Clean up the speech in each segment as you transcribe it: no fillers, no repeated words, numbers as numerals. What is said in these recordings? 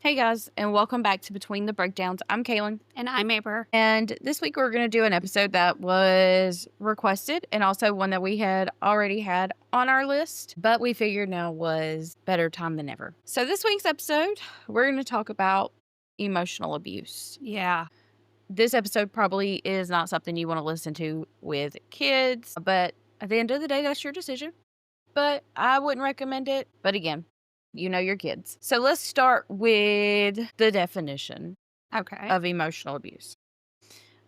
Hey guys, and welcome back to Between the Breakdowns. I'm Kaylin, And I'm Amber. and this week we're going to do an episode that was requested and also one that we had already had on our list, but we figured now was better time than ever. So, this week's episode, we're going to talk about emotional abuse. Yeah. This episode probably is not something you want to listen to with kids, but at the end of the day, that's your decision. But I wouldn't recommend it. But again, you know your kids. So let's start with the definition Okay. of emotional abuse.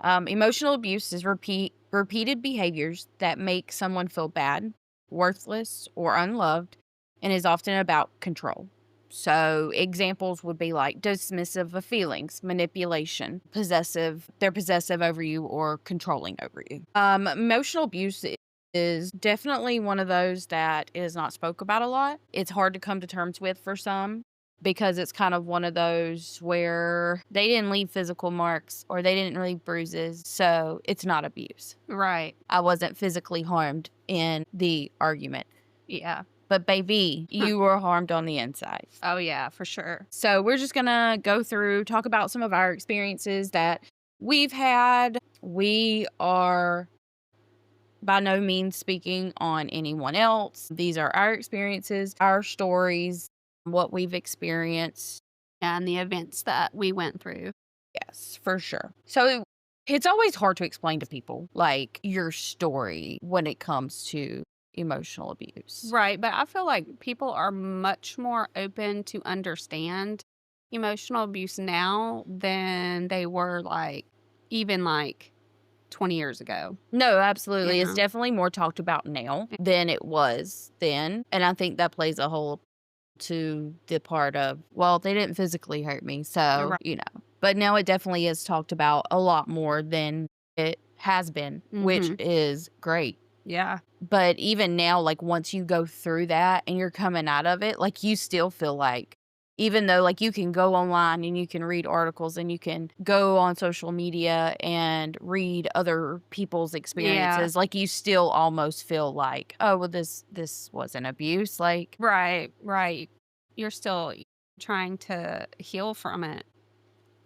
Emotional abuse is repeated behaviors that make someone feel bad, worthless, or unloved, and is often about control. So examples would be like dismissive of feelings, manipulation, possessive. They're possessive over you or controlling over you. Emotional abuse is definitely one of those that is not spoke about a lot. It's hard to come to terms with for some because it's kind of one of those where they didn't leave physical marks or they didn't leave bruises. So it's not abuse. Right. I wasn't physically harmed in the argument. Yeah. But baby, you were harmed on the inside. Oh, yeah, for sure. So we're just going to go through, talk about some of our experiences that we've had. We are by no means speaking on anyone else. These are our experiences, our stories, what we've experienced. And the events that we went through. Yes, for sure. So it's always hard to explain to people like your story when it comes to emotional abuse. Right. But I feel like people are much more open to understand emotional abuse now than they were even 20 years ago. No, absolutely. It's Yeah. definitely more talked about now than it was then. And I think that plays a whole to the part of, well, they didn't physically hurt me. So, Right. but now it definitely is talked about a lot more than it has been, which Hmm. is great. Yeah. But even now, like once you go through that and you're coming out of it, like you still feel like, even though like you can go online and you can read articles and you can go on social media and read other people's Yeah. experiences, like you still almost feel like, oh, well, this wasn't abuse. Like, Right. Right. You're still trying to heal from it.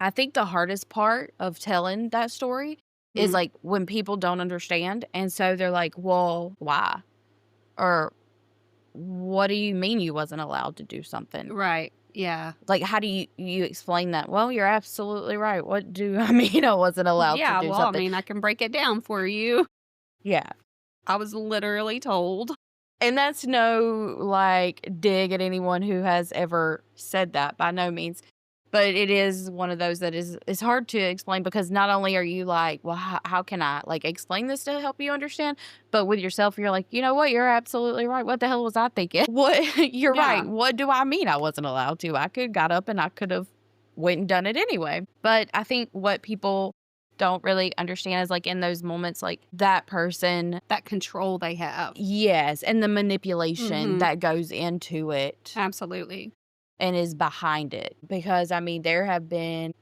I think the hardest part of telling that story is Mhm. like when people don't understand. And so they're like, well, why? Or what do you mean you wasn't allowed to do something? Right. Yeah. Like, how do you explain that? Well, you're absolutely right. What do I mean I wasn't allowed to Yeah. do Well, I something? mean, I can break it down for you. Yeah. I was literally told. And that's no like dig at anyone who has ever said that by no means. But it is one of those that is hard to explain because not only are you like, well, how can I like explain this to help you understand? But with yourself, you're like, you know what? You're absolutely right. What the hell was I thinking? What you're Yeah. right. What do I mean I wasn't allowed to? I could got up and I could have went and done it anyway. But I think what people don't really understand is like in those moments, like that person, That control they have. yes, and the manipulation Mhm. that goes into it Absolutely. and is behind it. Because I mean, there have been,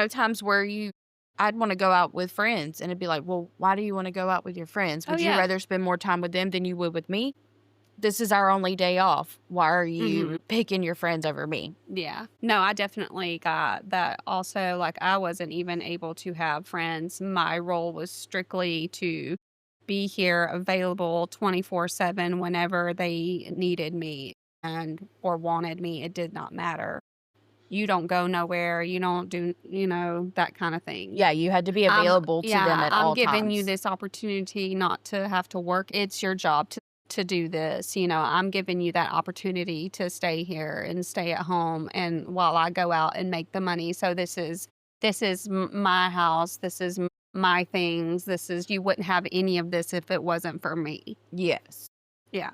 times where I'd want to go out with friends and it'd be like, well, why do you want to go out with your friends? Oh, Would you yeah. rather spend more time with them than you would with me? This is our only day off. Why are you Mhm. picking your friends over me? Yeah. No, I definitely got that also. Like, I wasn't even able to have friends. My role was strictly to be here available 24/7 whenever they needed me and or wanted me. It did not matter. You don't go nowhere. You don't do, that kind of thing. Yeah, you had to be available to them at I'm all giving you times. this opportunity not to have to work. It's your job to do this. I'm giving you that opportunity to stay here and stay at home and while I go out and make the money. So this is my house. This is my things. You wouldn't have any of this if it wasn't for me. Yes. Yeah.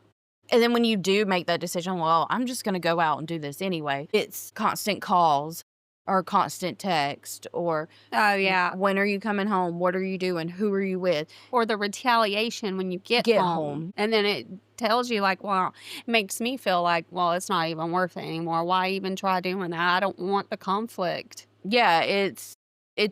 And then when you do make that decision, well, I'm just going to go out and do this anyway. It's constant calls or constant text or Oh yeah. when are you coming home? What are you doing? Who are you with? Or the retaliation when you get Get home. home. And then it tells you like, well, it makes me feel like, well, it's not even worth it anymore. Why even try doing that? I don't want the conflict. Yeah, it's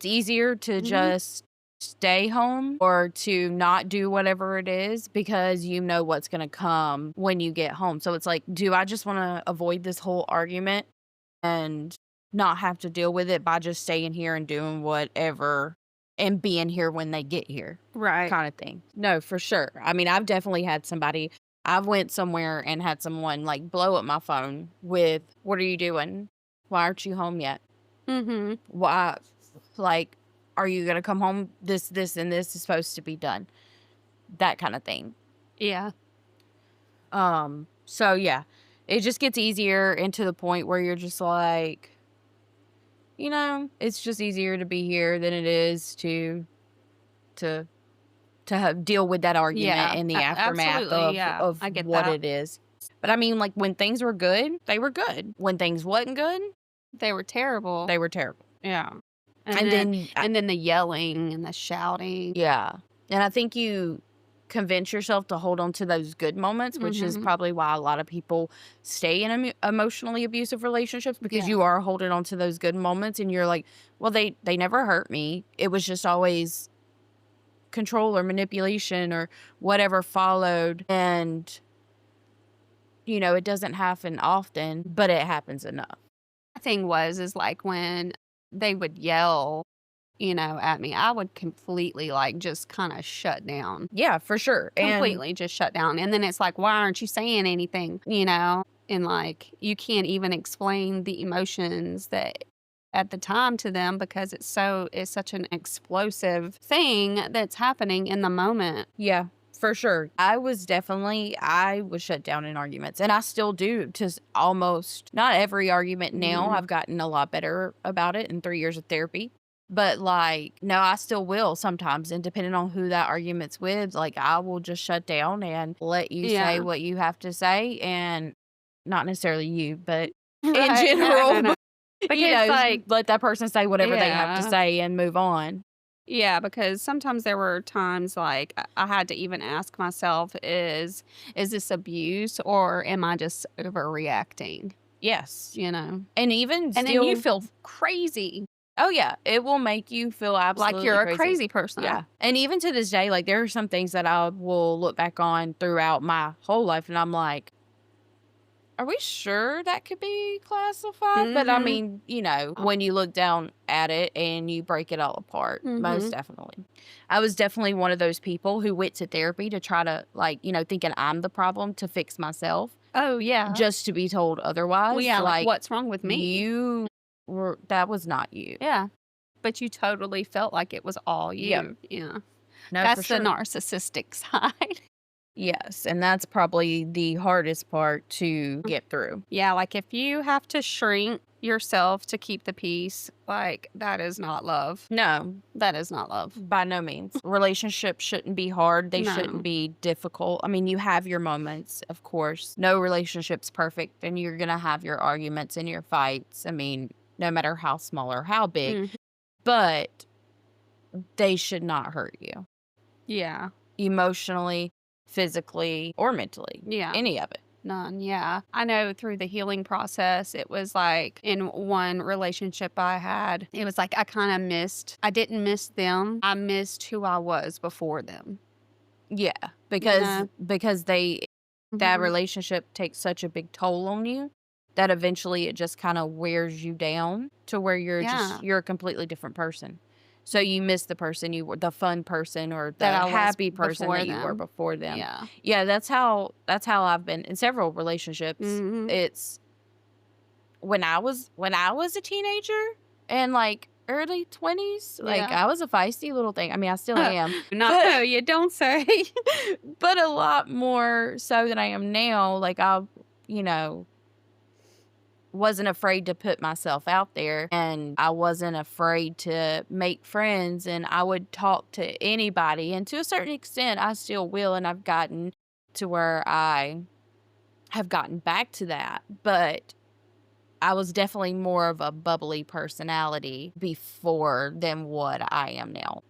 easier to Mhm. just stay home or to not do whatever it is because you know what's going to come when you get home. So it's like, do I just want to avoid this whole argument and not have to deal with it by just staying here and doing whatever and being here when they get here Right. kind of thing. No, for sure. I mean, I've definitely had somebody I've went somewhere and had someone like blow up my phone with, "What are you doing? Why aren't you home yet? Mhm. Why like are you going to come home? This and this is supposed to be done." That kind of thing. Yeah. So yeah, it just gets easier and to the point where you're just like, it's just easier to be here than it is to deal with that argument Yeah. in the aftermath Absolutely. of Yeah. of I get what that. it is. But I mean, like when things were good, they were good. When things wasn't good, They were terrible. they were terrible. Yeah. And And then then and then the yelling and the shouting. yeah, and I think you convince yourself to hold on to those good moments, which is Mhm. probably why a lot of people stay in emotionally abusive relationships because Yeah. you are holding on to those good moments, and you're like, well, they never hurt me. It was just always control or manipulation or whatever followed, and it doesn't happen often, but it happens enough. Thing was is like when they would yell, at me, I would completely like just kind of shut down. Yeah, for sure. And Completely just shut down. And then it's like, why aren't you saying anything? And like you can't even explain the emotions that at the time to them because it's such an explosive thing that's happening in the moment. yeah, for sure. I was shut down in arguments, and I still do to almost not every argument now. Mhm. I've gotten a lot better about it in 3 years of therapy. But like, no, I still will sometimes. And depending on who that argument's with, like, I will just shut down and let you say Yeah. what you have to say. And not necessarily you, but in Right. No, no, general, no. Because like, let that person say whatever they have to yeah. say and move on. Yeah, because sometimes there were times like I had to even ask myself, is this abuse or am I just overreacting? Yes. You know? And even And then you still, feel crazy, oh, yeah, it will make you feel like absolutely you're a crazy. crazy person. Yeah, and even to this day, like, there are some things that I will look back on throughout my whole life, and I'm like, "Are we sure that could be classified?" But, I Mhm. mean, when you look down at it and you break it all apart, most Mhm. definitely. I was definitely one of those people who went to therapy to try to, like, thinking I'm the problem to fix myself, Oh yeah. just to be told Well, otherwise, yeah, like like, what's wrong with me? that was not you. Yeah. But you totally felt like it was all Yep. you. Yeah. No, for That's the sure. narcissistic side. Yes, and that's probably the hardest part to get through. Yeah, like if you have to shrink yourself to keep the peace, like that is not love. No, That is not love. by no means. Relationships shouldn't be hard. They shouldn't No. be difficult. I mean, you have your moments, of course. No relationship's perfect, and you're going to have your arguments and your fights. I mean, no matter how small or how big, Mhm. but they should not hurt you Yeah. emotionally, physically, or mentally. Yeah. Any of it. None. Yeah. I know through the healing process, it was like in one relationship I had, it was like I didn't miss them. I missed who I was before them. Yeah, You because know? that Mhm. relationship takes such a big toll on you that eventually it just kind of wears you down to where Yeah. you're a completely different person. So you miss the person you were, the fun person or That the I was happy person before that you were them. before them. Yeah. Yeah, that's how I've been in several relationships. Mhm. It's when I was a teenager and like early 20s, like Yeah. I was a feisty little thing. I mean, I still am. Not But no, you don't say. but a lot more so than I am now. Like you know, wasn't afraid to put myself out there and I wasn't afraid to make friends and I would talk to anybody. And to a certain extent, I still will. And I've gotten to where I have gotten back to that. But I was definitely more of a bubbly personality before than what I am now.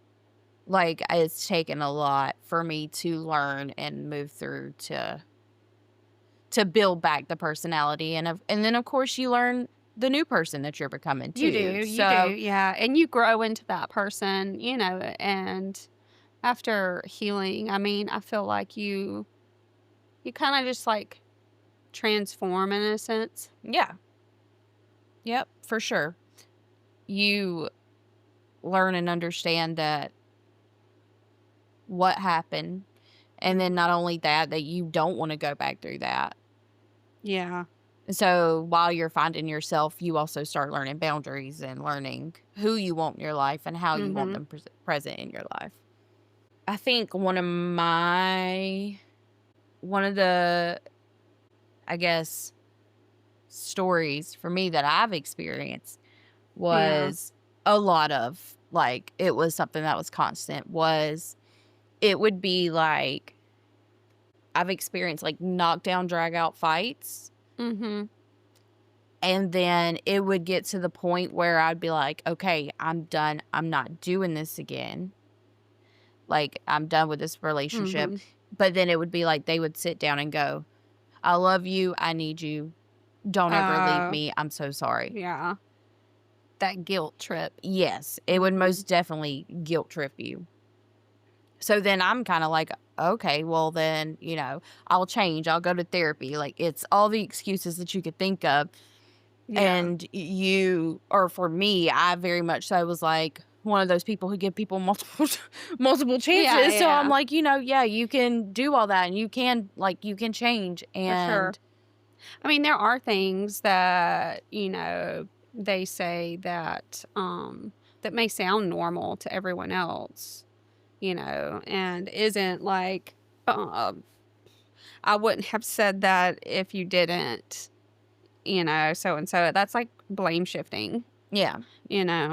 Like, it's taken a lot for me to learn and move through to build back the personality, and then, of course, you learn the new person that you're becoming too. You do, So yeah, and you grow into that person, and after healing, I mean, I feel like you kinda just, like, transform in a sense. yeah, Yep, for sure. You learn and understand that what happened, and then not Mhm. only that, that you don't wanna go back through that. Yeah. So, while you're finding yourself, you also start learning boundaries and learning who you want in your life and how you want Mhm. them present in your life. I think one of the, I guess, stories for me that I've experienced Yeah. was a lot of, like, it was something that was constant, was it would be like I've experienced, like, knockdown, drag out fights, Mhm. and then it would get to the point where I'd be like, "Okay, I'm done. I'm not doing this again. Like, I'm done with this relationship." Mhm. But then it would be like they would sit down and go, "I love you. I need you. Don't ever leave Oh, me. I'm so sorry." yeah. That guilt trip. Yes, it would Mhm. most definitely guilt trip you. So then I'm kinda like, "Okay, well then, I'll change. I'll go to therapy." Like, it's all the excuses that you could think of. Yeah. And you or for me, I very much so was like one of those people who give people multiple multiple Yeah, chances. So I'm yeah, like, yeah, you can do all that and you can change. for sure. And I mean, there are things that, they say that that may sound normal to everyone else, and isn't like um I wouldn't have said that if you didn't, so and so. That's like blame shifting, yeah,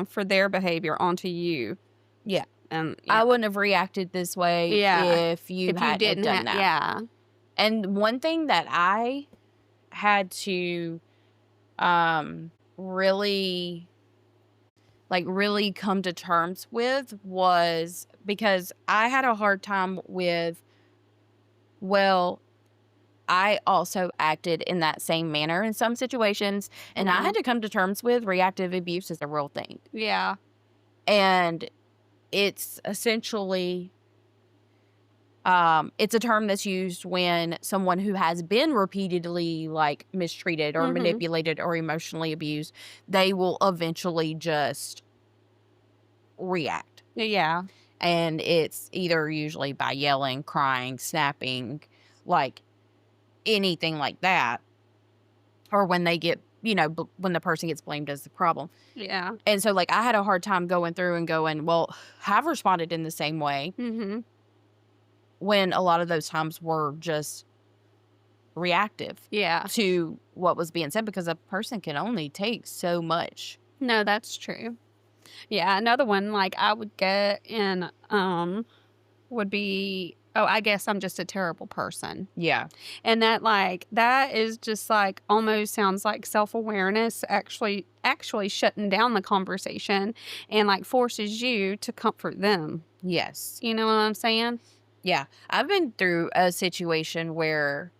for their behavior onto you. yeah. And I yeah. wouldn't have reacted this way Yeah. if you If you hadn't have didn't done have, that. yeah. And one thing that I had to really really come to terms with was because I had a hard time with, well, I also acted in that same manner in some situations, and I Uh-huh. had to come to terms with reactive abuse is a real thing. Yeah. And it's essentially it's a term that's used when someone who has been repeatedly like mistreated or Mhm. manipulated or emotionally abused, they will eventually just react. Yeah. And it's either usually by yelling, crying, snapping, like anything like that, or when they get, when the person gets blamed as the problem. Yeah. And so, like, I had a hard time going through and going, well, have responded in the same way Mhm. when a lot of those times were just reactive Yeah. to what was being said because a person can only take so much. No, that's true. Yeah, another one like I would get in would be, "Oh, I guess I'm just a terrible person." Yeah. And that is just like almost sounds like self-awareness actually shutting down the conversation and like forces you to comfort them. Yes. You know what I'm saying? Yeah. I've been through a situation where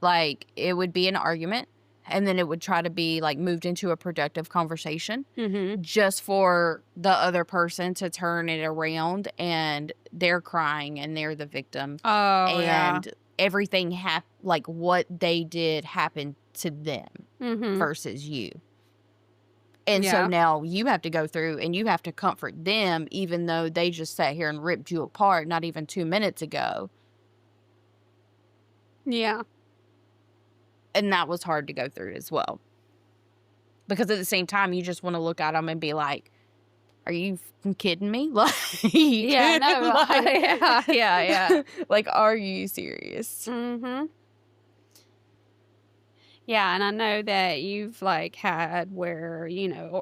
like, it would be an argument, and then it would try to be, like, moved into a productive conversation Mhm. just for the other person to turn it around, and they're crying, and they're the victim, Oh, yeah. and everything like, what they did happened to them Mhm. versus you. And so Yeah. now you have to go through and you have to comfort them even though they just sat here and ripped you apart not even 2 minutes ago, Yeah. and that was hard to go through as well. Because at the same time, you just wanna look at them and be like, "Are you f kidding me?" Yeah, no, yeah, yeah, yeah. Like, "Are you serious?" Mhm. Yeah, and I know that you've, like, had where,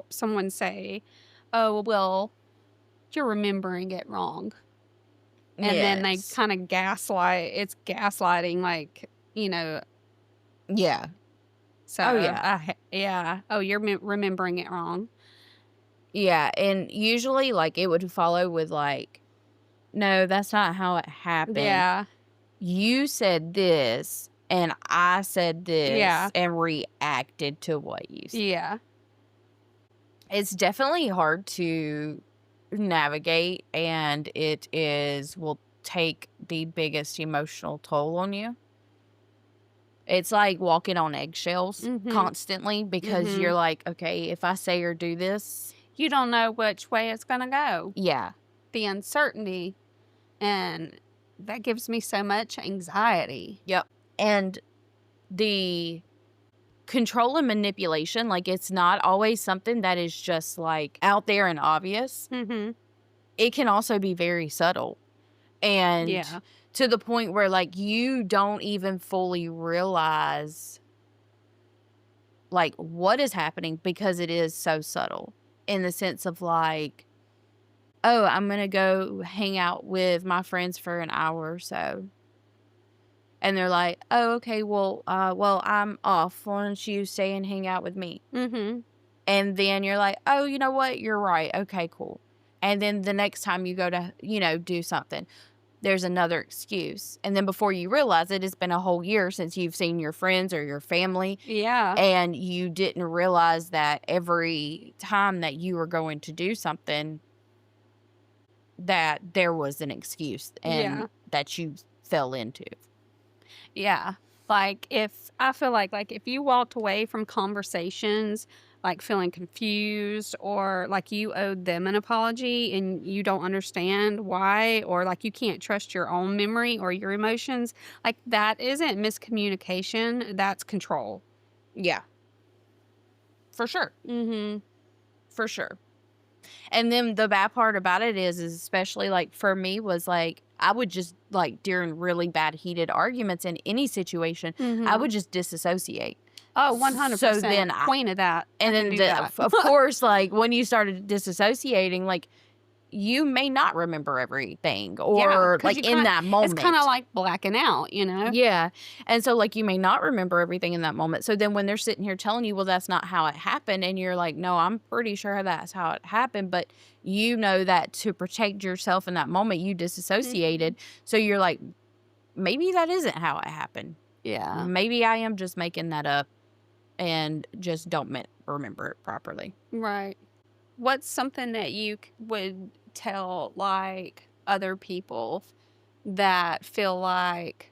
someone say, "Oh, well, you're remembering it wrong." And then they Yes. kinda gaslighting, like, Yeah. so, Oh, yeah. yeah. "Oh, you're remembering it wrong." Yeah, and usually, like, it would follow with, like, "No, that's not how it happened. Yeah. You said this, and I said this Yeah. and reacted to what you said." Yeah. It's definitely hard to navigate, and will take the biggest emotional toll on you. It's like walking on eggshells Mhm. constantly because you're Mhm. like, "Okay, if I say or do this." You don't know which way it's gonna go. Yeah. The uncertainty, and that gives me so much anxiety. Yep. And the control and manipulation, like, it's not always something that is just, like, out there and obvious. Mhm. It can also be very subtle, and Yeah. to the point where, like, you don't even fully realize, like, what is happening because it is so subtle in the sense of, like, "Oh, I'm gonna go hang out with my friends for an hour or so." And they're like, "Oh, okay, well, I'm off. Why don't you stay and hang out with me?" Mhm. And then you're like, "Oh, you know what? You're right. Okay, cool." And then the next time you go to, do something, there's another excuse. And then before you realize it, it's been a whole year since you've seen your friends or your family, Yeah. and you didn't realize that every time that you were going to do something, that there was an excuse and Yeah. that you fell into. Yeah. Like, if I feel like if you walked away from conversations, like, feeling confused, or like you owed them an apology and you don't understand why, or like you can't trust your own memory or your emotions, like, that isn't miscommunication, that's control. Yeah, for sure. Mhm. For sure. And then the bad part about it is especially, like, for me was, like, I would just, like, during really bad heated arguments in any situation, I Mhm. would just disassociate. Oh, So then 100%. Queen of that. I and can then do that. of course, like, when you started disassociating, like, you may not remember everything Yeah, or, because like, you in kind that it's kinda moment. like blacking out, you know? Yeah, and so, like, you may not remember everything in that moment, so then when they're sitting here telling you, "Well, that's not how it happened," and you're like, "No, I'm pretty sure that's how it happened," but you know that to protect yourself in that moment, you Mhm. disassociated, so you're like, "Maybe that isn't how it happened. Yeah. Maybe I am just making that up and just don't remember it properly." Right. What's something that you would tell, like, other people that feel like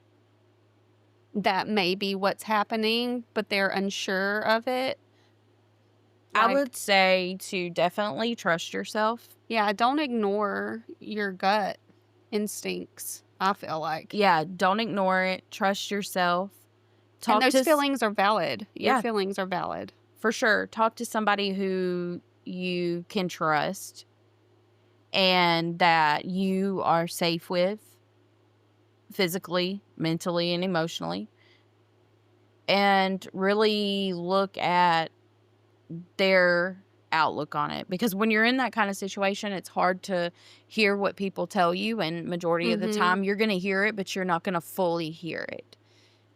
that may be what's happening, but they're unsure of it? I Like, would say to definitely trust yourself. yeah, don't ignore your gut instincts, I feel like. Yeah, don't ignore it, trust yourself. And Talk to those s feelings are valid. Your Yeah. feelings are valid. For sure. Talk to somebody who you can trust and that you are safe with physically, mentally, and emotionally. And really look at their outlook on it. Because when you're in that kind of situation, it's hard to hear what people tell you. And majority of the Mhm. time, you're going to hear it, but you're not going to fully hear it.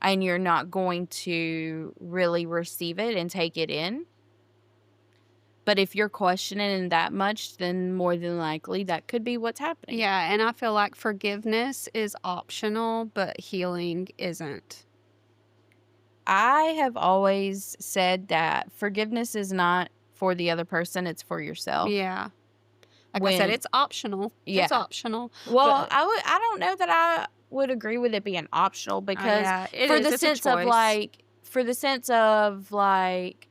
And you're not going to really receive it and take it in. But if you're questioning that much, then more than likely that could be what's happening. Yeah, and I feel like forgiveness is optional, but healing isn't. I have always said that forgiveness is not for the other person, it's for yourself. Yeah. Like I said, When it's optional. It's Yeah. optional, Well, but I don't know that I would agree with it being optional because yeah, it is. It's a choice. for the sense of like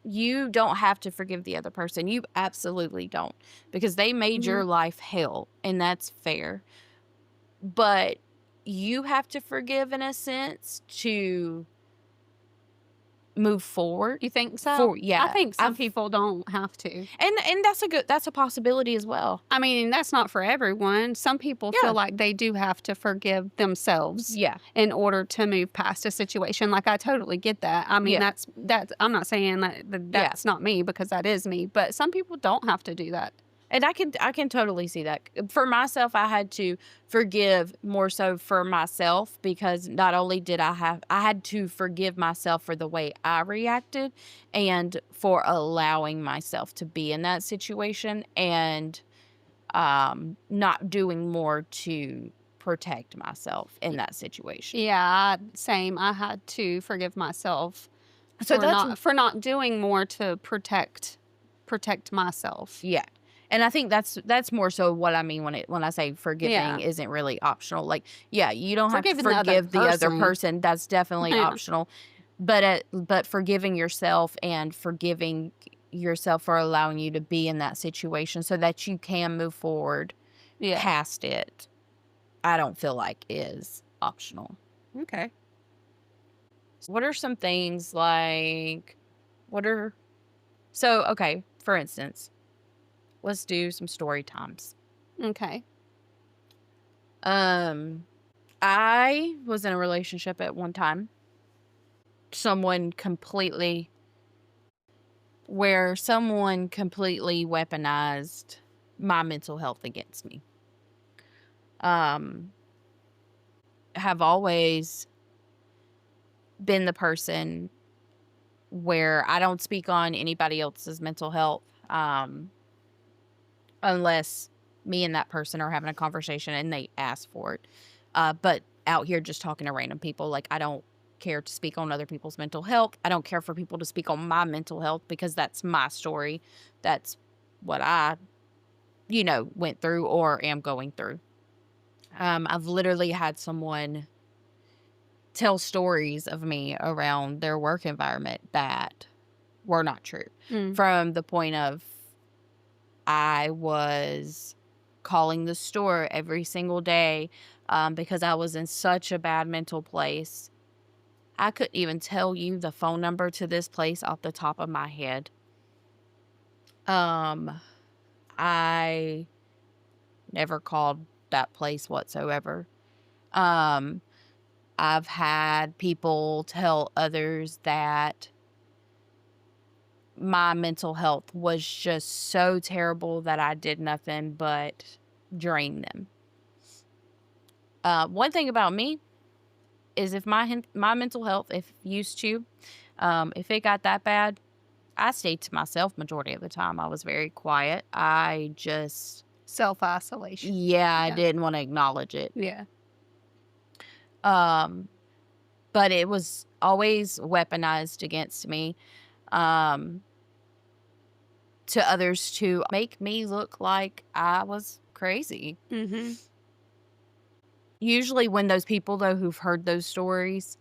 you don't have to forgive the other person. You absolutely don't because they made Mhm. your life hell and that's fair. But you have to forgive in a sense to move forward. You think so? For I Yeah, think some I've people don't have to. and that's a possibility as well. I mean, that's not for everyone. Some people feel Yeah, like they do have to forgive themselves yeah, in order to move past a situation. Like, I totally get that. I mean, yeah, that's I'm not saying yeah. that's not me, because that is me, but some people don't have to do that. And I can totally see that. For myself, I had to forgive more so for myself because not only did I had to forgive myself for the way I reacted and for allowing myself to be in that situation and not doing more to protect myself in that situation. Yeah, same. I had to forgive myself So that's for not doing more to protect myself. Yeah. And I think that's more so what I mean when I say forgiving Yeah. isn't really optional. Like, yeah, you don't have to Forgiving the other forgive the other person. person. That's definitely Yeah. optional. But forgiving yourself and forgiving yourself for allowing you to be in that situation so that you can move forward Yeah. past it, I don't feel like is optional. Okay. What are some things like what are so okay, for instance, let's do some story times. Okay. Um I was in a relationship at one time. Someone completely someone completely weaponized my mental health against me. Um have always been the person where I don't speak on anybody else's mental health unless me and that person are having a conversation and they ask for it. But out here just talking to random people, like I don't care to speak on other people's mental health. I don't care for people to speak on my mental health because that's my story. That's what I, went through or am going through. I've literally had someone tell stories of me around their work environment that were not true. Mm. From the point of I was calling the store every single day because I was in such a bad mental place. I couldn't even tell you the phone number to this place off the top of my head. Um, I never called that place whatsoever. Um, I've had people tell others that my mental health was just so terrible that I did nothing but drain them. One thing about me is if my mental health, if used to, if it got that bad, I stayed to myself majority of the time. I was very quiet. I just, Self-isolation. yeah, I Yeah. didn't want to acknowledge it. Yeah. Um, but it was always weaponized against me, um, to others to make me look like I was crazy. Mhm. Usually, when those people though who've heard those stories,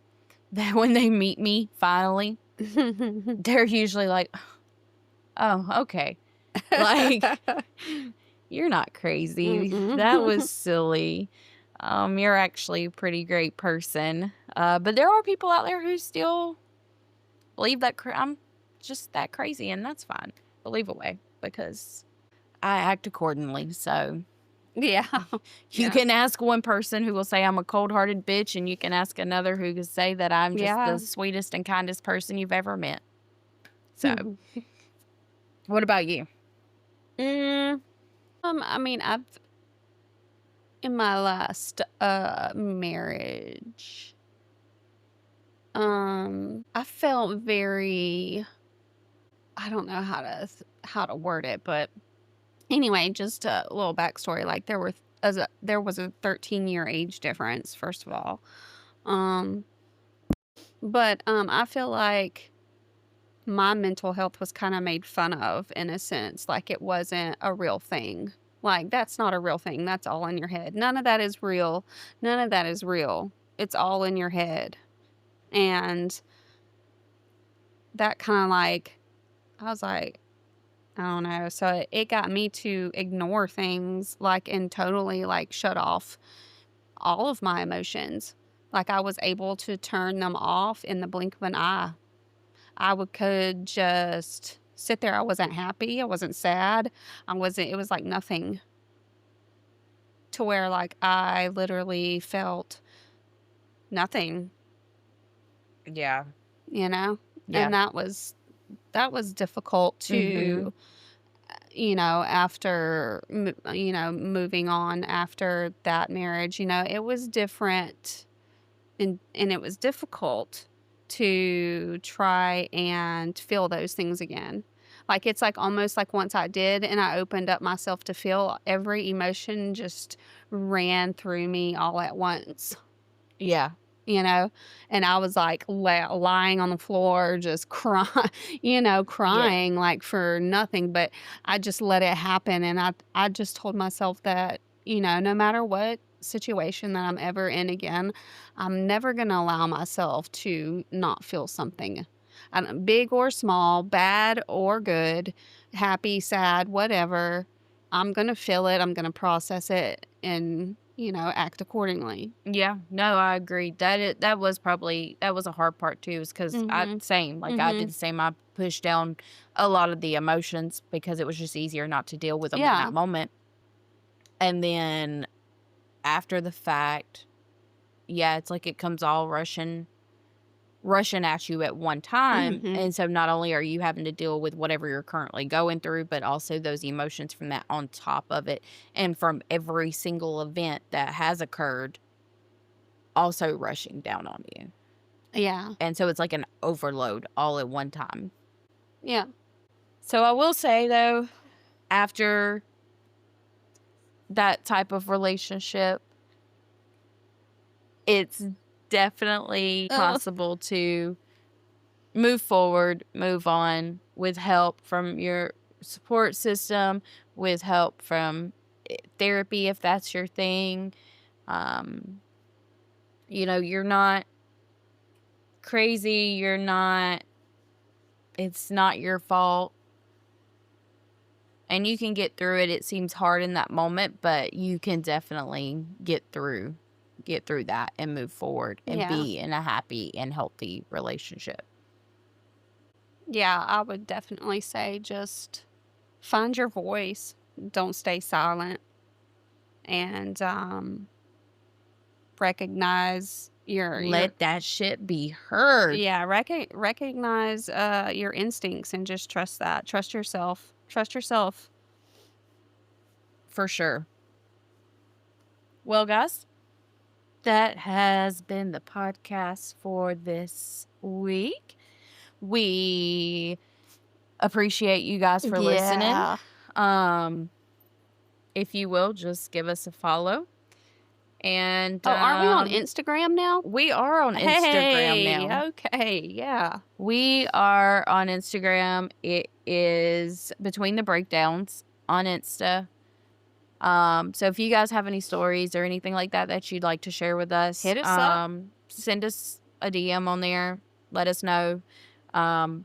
that when they meet me finally, they're usually like, "Oh, okay." Like, "You're not crazy. That was Mm-mm. silly. You're actually a pretty great person." But there are people out there who still believe that I'm just that crazy, and that's fine. Believe away because I act accordingly. So Yeah. you Yeah. can ask one person who will say I'm a cold-hearted bitch, and you can ask another who can say that I'm just the Yeah. sweetest and kindest person you've ever met. So, what about you? Mm, I mean, I've in my last marriage, I felt very I don't know how to word it, but anyway, just a little backstory. Like there was a 13-year age difference, first of all. Um, but I feel like my mental health was kind of made fun of in a sense, like it wasn't a real thing. Like that's not a real thing. That's all in your head. None of that is real. None of that is real. It's all in your head. And that kind of like I was like, I don't know. So it got me to ignore things like and totally like shut off all of my emotions. Like I was able to turn them off in the blink of an eye. Could just sit there. I wasn't happy. I wasn't sad. It was like nothing to where like I literally felt nothing, Yeah. you know? Yeah. And that was difficult Mhm. to after, moving on after that marriage, it was different and it was difficult to try and feel those things again. Like it's like almost like once I did and I opened up myself to feel every emotion just ran through me all at once, Yeah. you know, and I was like lying on the floor, just crying, Yeah. crying like for nothing. But I just let it happen. And I just told myself that, no matter what situation that I'm ever in again, I'm never going to allow myself to not feel something. Big or small, bad or good, happy, sad, whatever. I'm going to feel it. I'm going to process it and, act accordingly. Yeah, no, I agree. That was a hard part too, is because Mhm. I Mhm. did the same. I pushed down a lot of the emotions because it was just easier not to deal with them in Yeah. that moment. And then after the fact, yeah, it's like it comes all rushing at you at one time. Mhm. And so not only are you having to deal with whatever you're currently going through, but also those emotions from that on top of it, and from every single event that has occurred also rushing down on you. Yeah. And so it's like an overload all at one time. Yeah. So I will say though, after that type of relationship, it's definitely Ugh. possible to move forward, move on with help from your support system, with help from therapy if that's your thing. Um, you're not crazy, it's not your fault. And you can get through it. It seems hard in that moment, but you can definitely get through that and move forward and Yeah. be in a happy and healthy relationship. Yeah, I would definitely say just find your voice. Don't stay silent and recognize your Let that shit be heard. yeah, recognize your instincts and just trust that. Trust yourself. Trust yourself. For sure. Well, guys, that has been the podcast for this week. We appreciate you guys for listening. Yeah. Um, if you will, just give us a follow. And Oh, aren't we on Instagram now? we are on Instagram now. Hey, okay, yeah. We are on Instagram. It is Between the Breakdowns on Insta. So if you guys have any stories or anything like that that you'd like to share with us, Hit us up. send us a DM on there. Let us know. Um,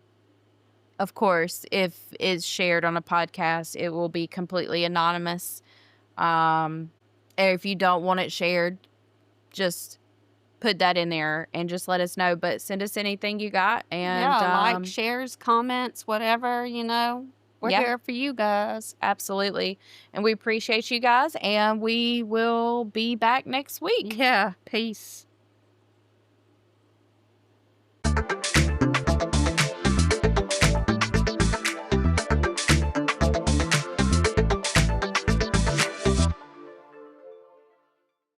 of course, if it's shared on a podcast, it will be completely anonymous. If you don't want it shared, just put that in there and just let us know. But send us anything you got, and Yeah, like, shares, comments, whatever, We're yeah, here for you guys. absolutely. And we appreciate you guys, and we will be back next week. Yeah, peace.